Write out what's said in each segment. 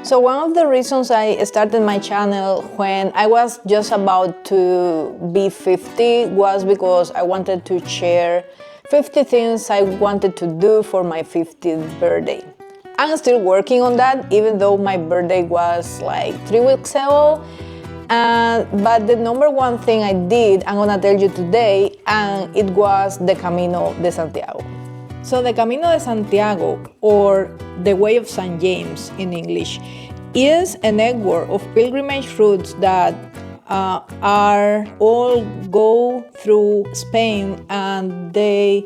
So one of the reasons I started my channel when I was just about to be 50 was because I wanted to share 50 things I wanted to do for my 50th birthday. I'm still working on that, even though my birthday was like 3 weeks ago. But the number one thing I did, I'm gonna tell you today, and it was the Camino de Santiago. So the Camino de Santiago, or the Way of St. James in English, is a network of pilgrimage routes that are all go through Spain, and the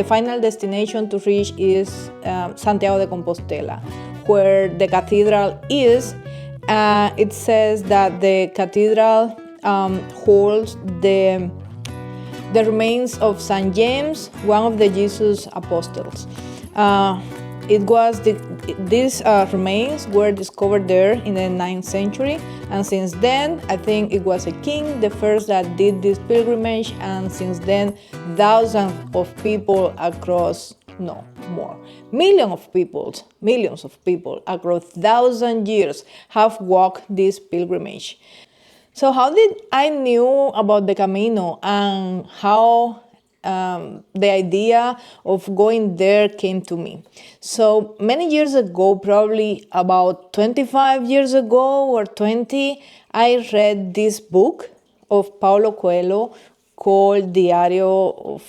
final destination to reach is Santiago de Compostela, where the cathedral is. It says that the cathedral holds the remains of St. James, one of the Jesus apostles. These remains were discovered there in the 9th century, and since then, I think it was a king, the first that did this pilgrimage, and since then, thousands of people across, no more, millions of people across 1,000 years have walked this pilgrimage. So how did I knew about the Camino and how the idea of going there came to me? So many years ago, probably about 25 years ago or 20, I read this book of Paulo Coelho called Diario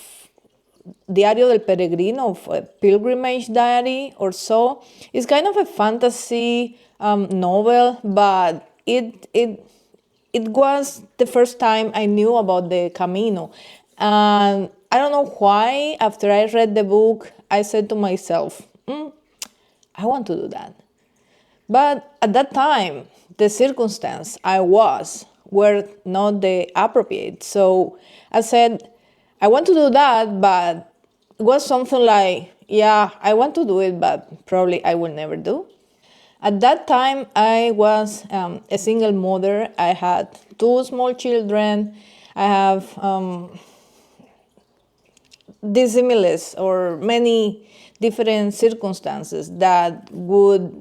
del Peregrino, of a pilgrimage diary or so. It's kind of a fantasy novel, but it was the first time I knew about the Camino. And I don't know why, after I read the book, I said to myself, I want to do that. But at that time, the circumstance were not the appropriate. So I said, I want to do that, but it was something like, yeah, I want to do it, but probably I will never do. At that time, I was a single mother. I had 2 small children. I have dissimiles or many different circumstances that would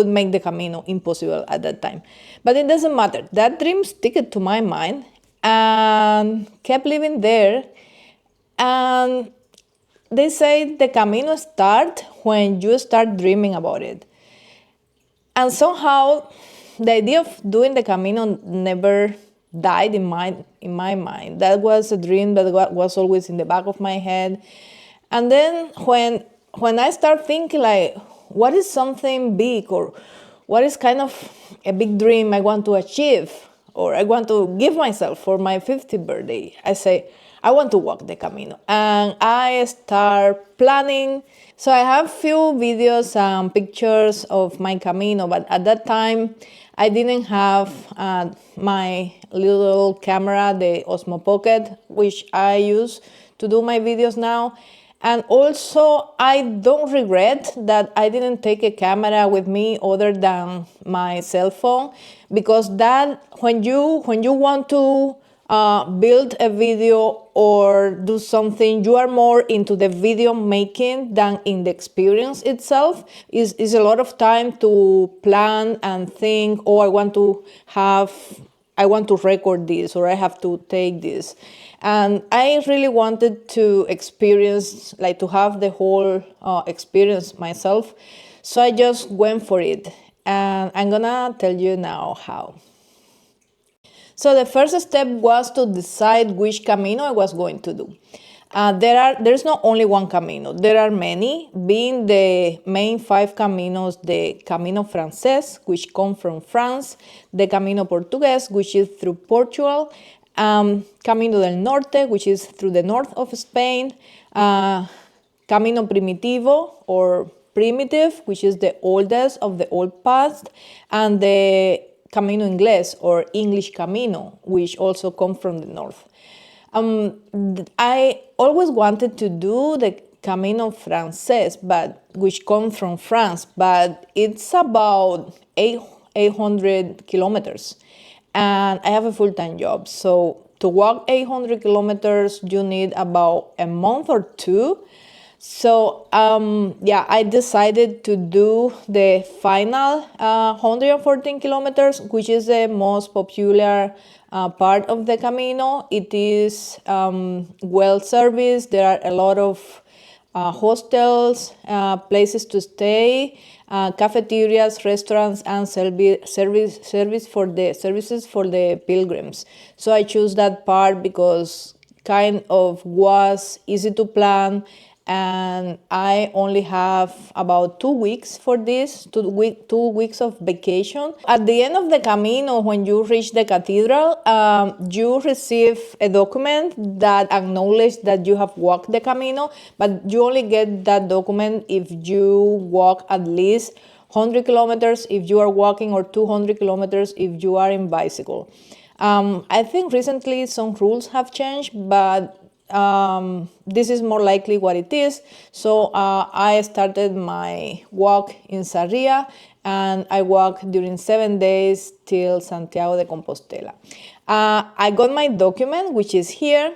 make the Camino impossible at that time. But it doesn't matter. That dream stuck to my mind and kept living there. And they say the Camino starts when you start dreaming about it. And somehow, the idea of doing the Camino never died in my mind. That was a dream that was always in the back of my head. And then when I start thinking like, what is something big, or what is kind of a big dream I want to achieve, or I want to give myself for my 50th birthday, I say, I want to walk the Camino. And I start planning. So I have few videos and pictures of my Camino, but at that time, I didn't have my little camera, the Osmo Pocket, which I use to do my videos now. And also, I don't regret that I didn't take a camera with me other than my cell phone, because that when you want to build a video or do something, you are more into the video making than in the experience itself. Is a lot of time to plan and think, oh, I want to record this, or I have to take this. And I really wanted to experience, like to have the whole experience myself. So I just went for it. And I'm gonna tell you now how. So the first step was to decide which Camino I was going to do. There's not only one Camino, there are many, being the main 5 Caminos: the Camino Francés, which comes from France, the Camino Portugués, which is through Portugal, Camino del Norte, which is through the north of Spain, Camino Primitivo, or primitive, which is the oldest of the old past, and the Camino Inglés, or English Camino, which also comes from the north. I always wanted to do the Camino Francés, which comes from France, but it's about 800 kilometers. And I have a full-time job, so to walk 800 kilometers, you need about a month or 2. So yeah, I decided to do the final 114 kilometers, which is the most popular part of the Camino. It is well serviced. There are a lot of hostels, places to stay, cafeterias, restaurants, and services for the pilgrims. So I choose that part because kind of was easy to plan, and I only have about 2 weeks for this, 2 weeks of vacation. At the end of the Camino, when you reach the cathedral, you receive a document that acknowledges that you have walked the Camino, but you only get that document if you walk at least 100 kilometers if you are walking, or 200 kilometers if you are in bicycle. I think recently some rules have changed, but this is more likely what it is. So I started my walk in Sarria, and I walked during 7 days till Santiago de Compostela. I got my document, which is here,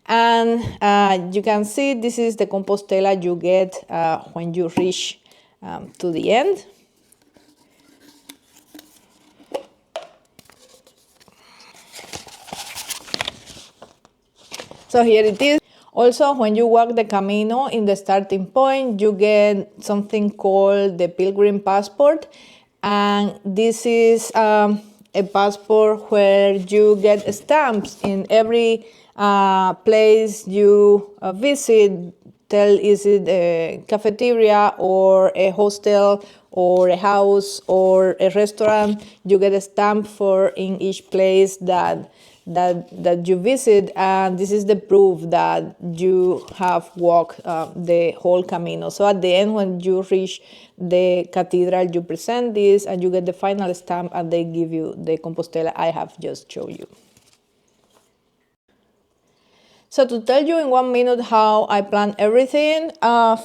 and you can see this is the Compostela you get when you reach to the end. So here it is. Also, when you walk the Camino, in the starting point, you get something called the Pilgrim passport. And this is a passport where you get stamps in every place you visit. Tell, is it a cafeteria or a hostel or a house or a restaurant? You get a stamp for in each place that you visit, and this is the proof that you have walked the whole Camino. So at the end, when you reach the cathedral, you present this and you get the final stamp, and they give you the Compostela I have just shown you. So to tell you in 1 minute how I planned everything,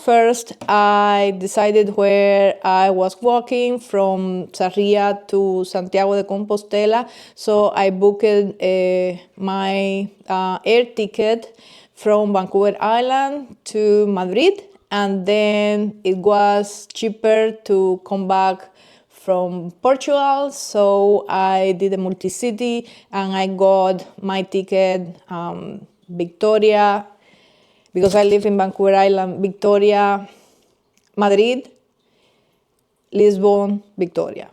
first I decided where I was walking from Sarria to Santiago de Compostela. So I booked my air ticket from Vancouver Island to Madrid, and then it was cheaper to come back from Portugal, so I did a multi-city, and I got my ticket Victoria, because I live in Vancouver Island, Victoria, Madrid, Lisbon, Victoria.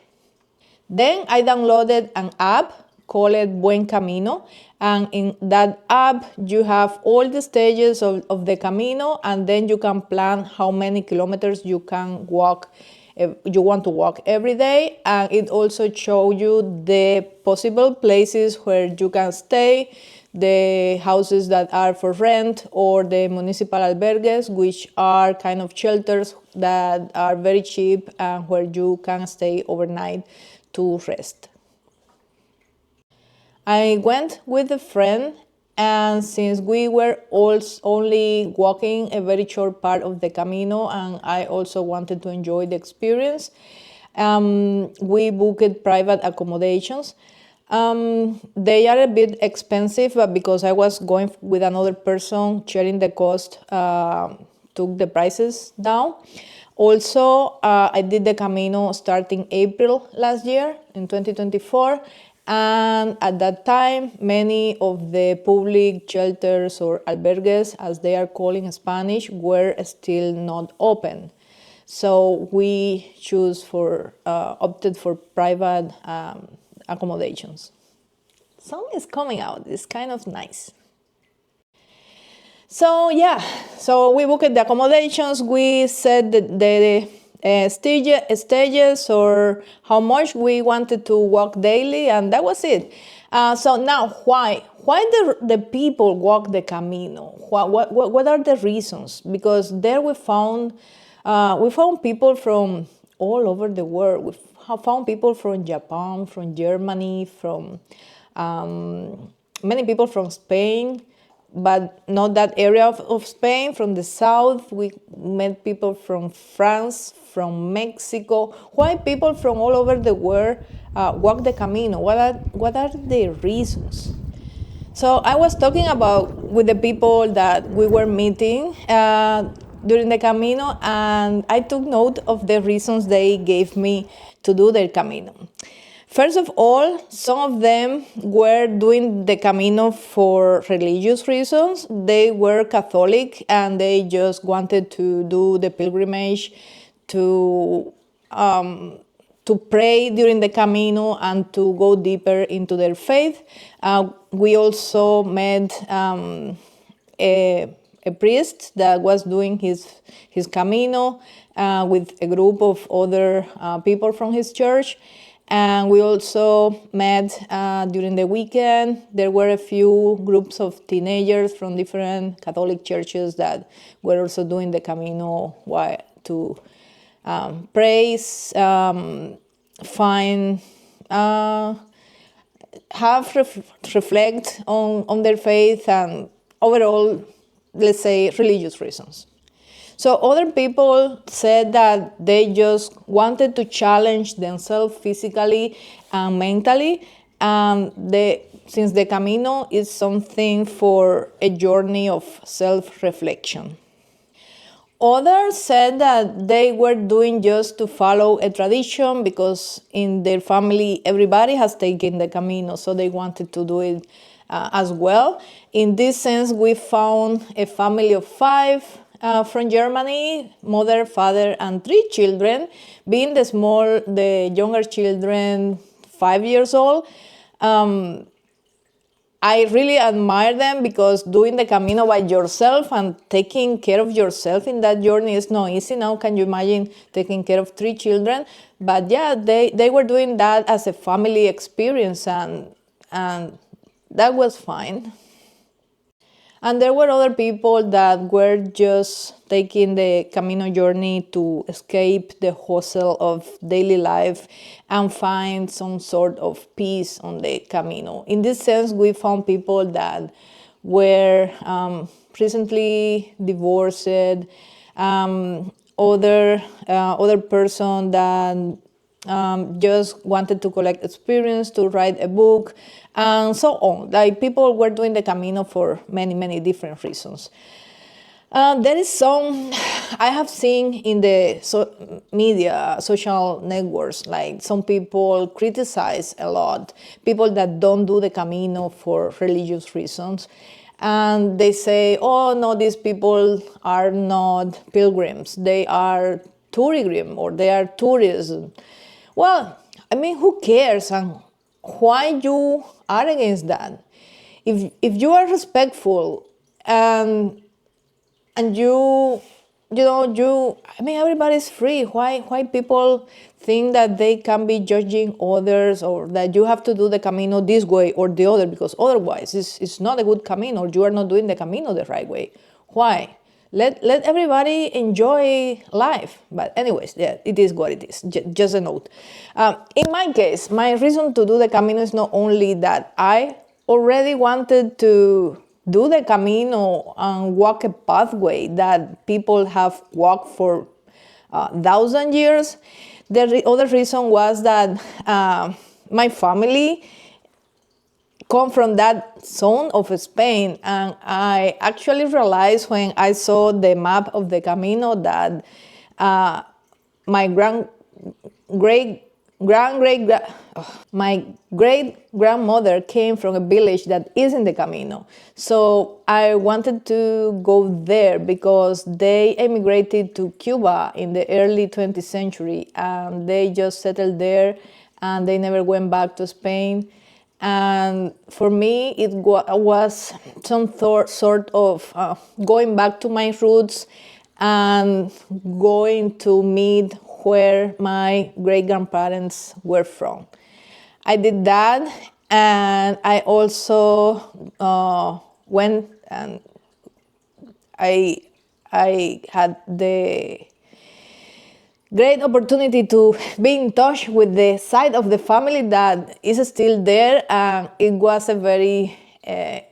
Then I downloaded an app called Buen Camino, and in that app you have all the stages of the Camino, and then you can plan how many kilometers you can walk, you want to walk every day, and it also shows you the possible places where you can stay, the houses that are for rent, or the municipal albergues, which are kind of shelters that are very cheap and where you can stay overnight to rest. I went with a friend, and since we were only walking a very short part of the Camino, and I also wanted to enjoy the experience, we booked private accommodations. They are a bit expensive, but because I was going with another person, sharing the cost took the prices down. Also, I did the Camino starting April last year in 2024. And at that time, many of the public shelters or albergues, as they are called in Spanish, were still not open. So we opted for private accommodations. Sun is coming out. It's kind of nice. So yeah, so we booked the accommodations. We set the stages or how much we wanted to walk daily, and that was it. So now, why the people walk the Camino? What are the reasons? Because there we found people from all over the world. We have found people from Japan, from Germany, from many people from Spain, but not that area of Spain. From the south, we met people from France, from Mexico. Why people from all over the world walk the Camino? What are the reasons? So I was talking about with the people that we were meeting during the Camino, and I took note of the reasons they gave me to do the Camino. First of all, some of them were doing the Camino for religious reasons. They were Catholic and they just wanted to do the pilgrimage to pray during the Camino and to go deeper into their faith. We also met a priest that was doing his Camino with a group of other people from his church. And we also met during the weekend. There were a few groups of teenagers from different Catholic churches that were also doing the Camino to praise, find, reflect on their faith, and overall, let's say, religious reasons. So other people said that they just wanted to challenge themselves physically and mentally, and since the Camino is something for a journey of self-reflection. Others said that they were doing just to follow a tradition because in their family everybody has taken the Camino, so they wanted to do it as well. In this sense, we found a family of 5 from Germany, mother, father, and 3 children, being the younger children 5 years old. I really admire them because doing the Camino by yourself and taking care of yourself in that journey is not easy. Now, can you imagine taking care of 3 children? But yeah, they were doing that as a family experience, and that was fine. And there were other people that were just taking the Camino journey to escape the hustle of daily life and find some sort of peace on the Camino. In this sense, we found people that were recently divorced, other person that just wanted to collect experience, to write a book, and so on. Like, people were doing the Camino for many, many different reasons. There is some I have seen in the media, social networks, like some people criticize a lot people that don't do the Camino for religious reasons. And they say, oh no, these people are not pilgrims, they are pilgrim, or they are tourists. Well, I mean, who cares, and why you are against that? If you are respectful and I mean, everybody's free. Why people think that they can be judging others, or that you have to do the Camino this way or the other, because otherwise it's not a good Camino, or you are not doing the Camino the right way? Why? Let everybody enjoy life. But anyways, yeah, it is what it is. Just a note. In my case, my reason to do the Camino is not only that I already wanted to do the Camino and walk a pathway that people have walked for 1,000 years. The other reason was that my family come from that zone of Spain, and I actually realized when I saw the map of the Camino that my great-grandmother came from a village that is in the Camino. So I wanted to go there because they emigrated to Cuba in the early 20th century, and they just settled there and they never went back to Spain. And for me, it was some sort of going back to my roots and going to meet where my great-grandparents were from. I did that, and I also went and I had the great opportunity to be in touch with the side of the family that is still there, and it was a very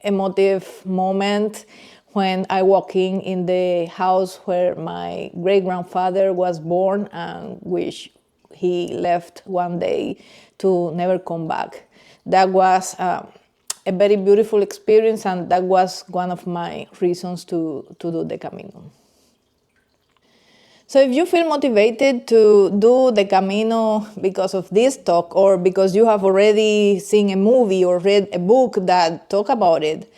emotive moment when I walked in the house where my great-grandfather was born, and which he left one day to never come back. That was a very beautiful experience, and that was one of my reasons to do the Camino. So if you feel motivated to do the Camino because of this talk, or because you have already seen a movie or read a book that talk about it,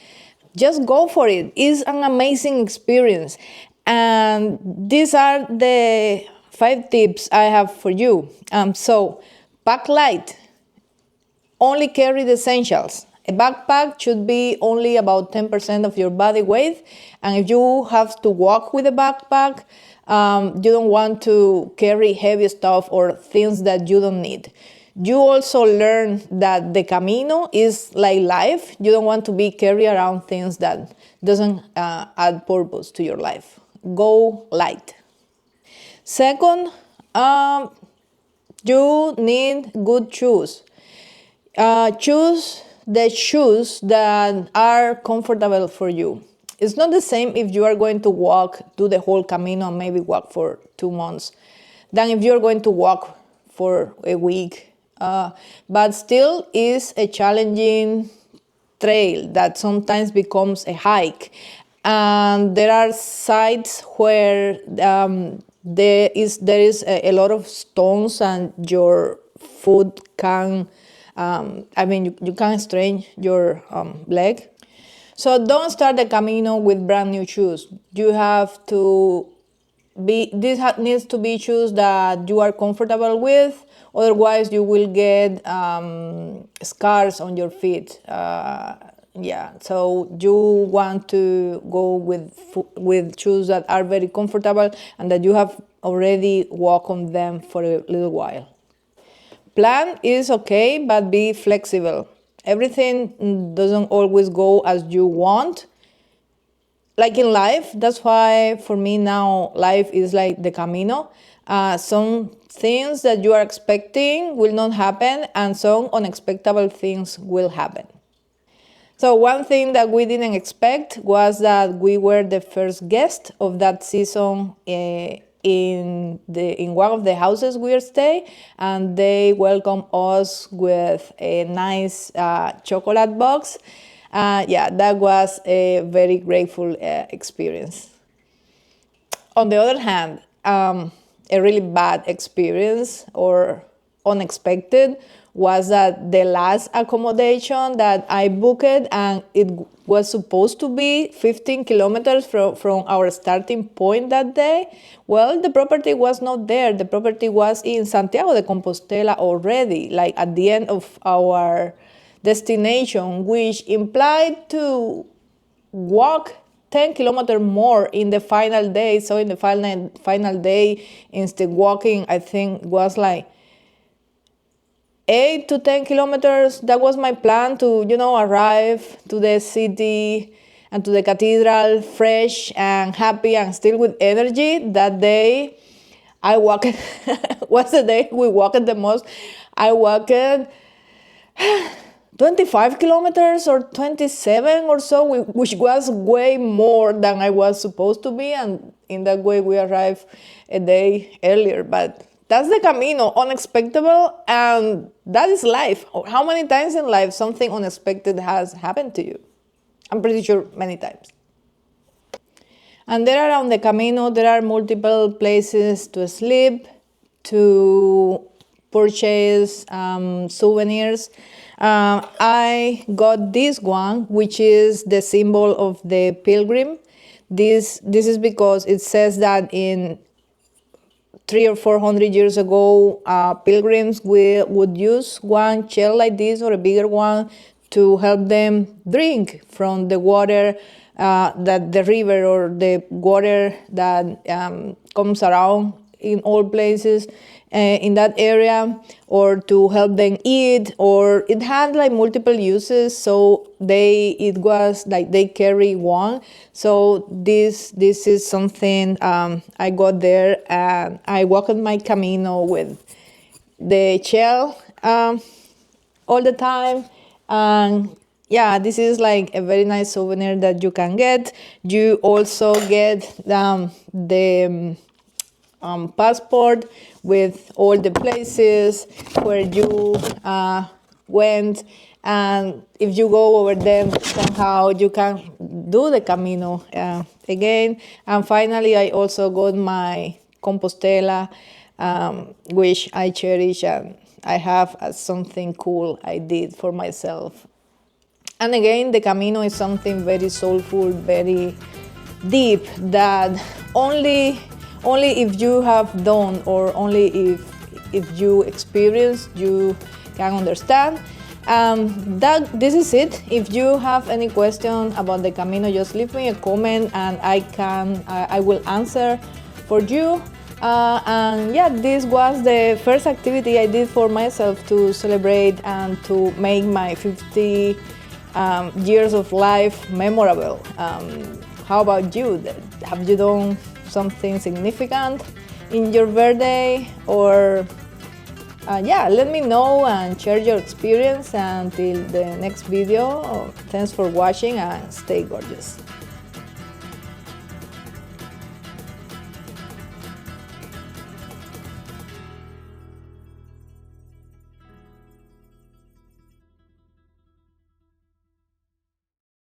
just go for it. It's an amazing experience. And these are the 5 tips I have for you. So pack light. Only carry the essentials. A backpack should be only about 10% of your body weight. And if you have to walk with a backpack, you don't want to carry heavy stuff or things that you don't need. You also learn that the Camino is like life. You don't want to be carrying around things that doesn't add purpose to your life. Go light. Second, you need good shoes. Choose the shoes that are comfortable for you. It's not the same if you are going to do the whole Camino, and maybe walk for 2 months, than if you're going to walk for a week. But still is a challenging trail that sometimes becomes a hike. And there are sites where there is a lot of stones, and your foot can, you can strain your leg. So don't start the Camino with brand new shoes. You have to needs to be shoes that you are comfortable with. Otherwise, you will get scars on your feet. So you want to go with shoes that are very comfortable and that you have already walked on them for a little while. Plan is okay, but be flexible. Everything doesn't always go as you want. Like in life, that's why for me now life is like the Camino. Some things that you are expecting will not happen, and some unexpected things will happen. So one thing that we didn't expect was that we were the first guest of that season in one of the houses we stay, and they welcomed us with a nice chocolate box. That was a very grateful experience. On the other hand, a really bad experience or unexpected was that the last accommodation that I booked, and it was supposed to be 15 kilometers from our starting point that day. Well, the property was not there. The property was in Santiago de Compostela already, like at the end of our destination, which implied to walk 10 kilometers more in the final day. So in the final day, instead walking, I think was like 8 to 10 kilometers. That was my plan to, arrive to the city and to the cathedral fresh and happy and still with energy. That day, I walked, was the day we walked the most. I walked 25 kilometers or 27 or so, which was way more than I was supposed to be. And in that way, we arrived a day earlier. But that's the Camino, unexpected, and that is life. How many times in life something unexpected has happened to you? I'm pretty sure many times. And there around the Camino, there are multiple places to sleep, to purchase souvenirs. I got this one, which is the symbol of the pilgrim. This is because it says that in 300 or 400 years ago, pilgrims would use one shell like this or a bigger one to help them drink from the water that the river or the water that comes around in all places in that area, or to help them eat, or it had like multiple uses. So it was like they carry one. So this is something I got there, and I walked my Camino with the shell all the time. And this is like a very nice souvenir that you can get. You also get the passport with all the places where you went, And if you go over them, somehow you can do the Camino again. And finally, I also got my Compostela, which I cherish, and I have as something cool I did for myself. And again, the Camino is something very soulful, very deep, that only if you have done, or only if you experience, you can understand. This is it. If you have any question about the Camino, just leave me a comment, and I will answer for you. And yeah, this was the first activity I did for myself to celebrate and to make my 50 years of life memorable. How about you? Have you done something significant in your birthday? Or yeah, let me know and share your experience. Until the next video, thanks for watching and stay gorgeous.